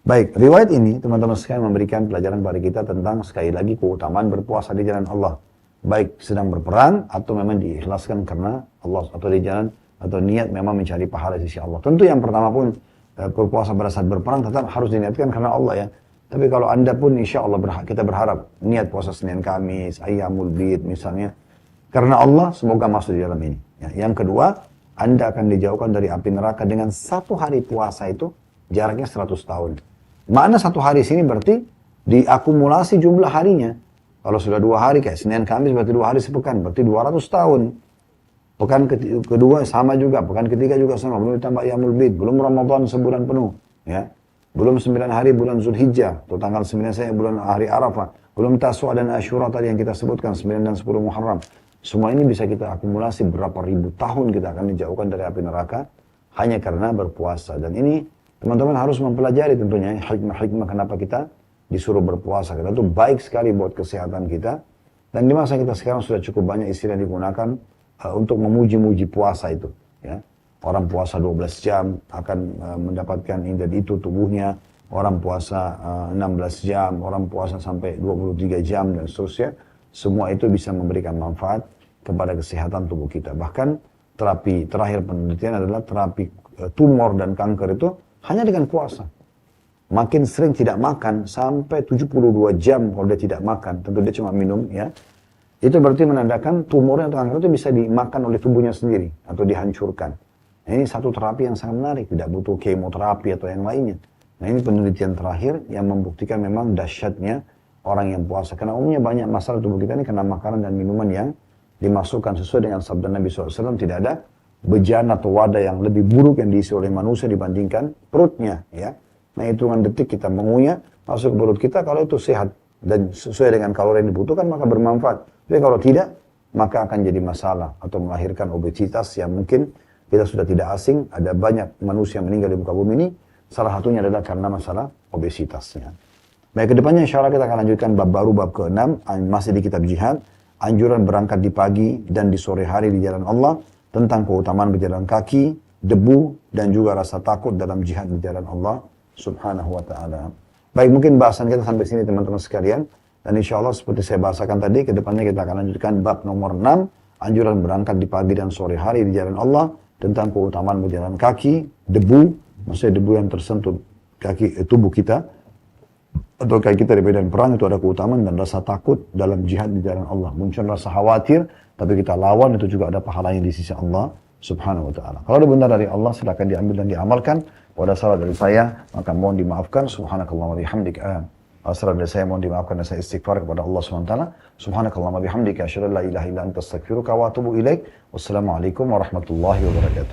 Baik, riwayat ini teman-teman sekalian memberikan pelajaran kepada kita tentang sekali lagi keutamaan berpuasa di jalan Allah. baik sedang berperang atau memang diikhlaskan karena Allah atau di jalan atau niat memang mencari pahala di sisi Allah. Tentu yang pertama pun berpuasa pada saat berperang tetap harus diniatkan karena Allah ya. Tapi kalau Anda pun insya Allah kita berharap niat puasa Senin Kamis, Ayyamul Bid misalnya, karena Allah semoga masuk di dalam ini. Ya. Yang kedua, Anda akan dijauhkan dari api neraka dengan satu hari puasa itu jaraknya 100 tahun. Makna satu hari sini berarti diakumulasi jumlah harinya. Kalau sudah 2 hari kayak Senin Kamis berarti 2 hari sepekan, berarti 200 tahun. Pekan kedua sama juga, pekan ketiga juga sama, belum ditambah Ayyamul Bid, belum Ramadan sebulan penuh. Ya. Belum 9 hari bulan Zulhijjah, atau tanggal 9 saya bulan hari Arafah. Belum Taswa dan Asyura tadi yang kita sebutkan, 9 dan 10 Muharram. Semua ini bisa kita akumulasi berapa ribu tahun kita akan dijauhkan dari api neraka hanya karena berpuasa. Dan ini teman-teman harus mempelajari tentunya hikmah-hikmah kenapa kita disuruh berpuasa. Kita itu baik sekali buat kesehatan kita. Dan di masa kita sekarang sudah cukup banyak istilah digunakan untuk memuji-muji puasa itu. Ya. Orang puasa 12 jam akan mendapatkan indad itu tubuhnya. Orang puasa 16 jam, orang puasa sampai 23 jam dan seterusnya. Semua itu bisa memberikan manfaat kepada kesehatan tubuh kita. Bahkan terapi terakhir penelitian adalah terapi tumor dan kanker itu hanya dengan puasa. Makin sering tidak makan sampai 72 jam kalau dia tidak makan. Tentu dia cuma minum ya. Itu berarti menandakan tumor atau kanker itu bisa dimakan oleh tubuhnya sendiri atau dihancurkan. Nah, ini satu terapi yang sangat menarik, tidak butuh kemoterapi atau yang lainnya. Nah ini penelitian terakhir yang membuktikan memang dahsyatnya orang yang puasa. Karena umumnya banyak masalah tubuh kita ini karena makanan dan minuman yang dimasukkan sesuai dengan sabda Nabi SAW. Tidak ada bejana atau wadah yang lebih buruk yang diisi oleh manusia dibandingkan perutnya. Ya. Nah hitungan detik kita mengunyah masuk ke perut kita, kalau itu sehat dan sesuai dengan kalori yang dibutuhkan maka bermanfaat. Tapi kalau tidak maka akan jadi masalah atau melahirkan obesitas yang mungkin kita sudah tidak asing, ada banyak manusia yang meninggal di muka bumi ini, salah satunya adalah karena masalah obesitasnya. Baik, kedepannya insya Allah kita akan lanjutkan bab baru, bab ke-6, masih di kitab jihad, anjuran berangkat di pagi dan di sore hari di jalan Allah, tentang keutamaan berjalan kaki, debu, dan juga rasa takut dalam jihad di jalan Allah subhanahu wa ta'ala. Baik, mungkin bahasan kita sampai sini teman-teman sekalian, dan insya Allah seperti saya bahasakan tadi, kedepannya kita akan lanjutkan bab nomor 6, anjuran berangkat di pagi dan sore hari di jalan Allah, tentang keutamaan berjalan kaki, debu, maksudnya debu yang tersentuh kaki tubuh kita, atau kaki kita di medan perang itu ada keutamaan dan rasa takut dalam jihad di jalan Allah. Muncul rasa khawatir, tapi kita lawan itu juga ada pahalanya di sisi Allah subhanahu wa ta'ala. Kalau ada benar dari Allah silakan diambil dan diamalkan. Kalau ada salah dari saya maka mohon dimaafkan. Subhanakallah wa bihamdika. Asal dari saya mohon dimaafkan dan saya istighfar kepada Allah SWT. Subhanakallah wa bihamdika. Asyhadu an la ilaha illa anta astaghfiruka wa atubu ilaik. Wassalamualaikum warahmatullahi wabarakatuh.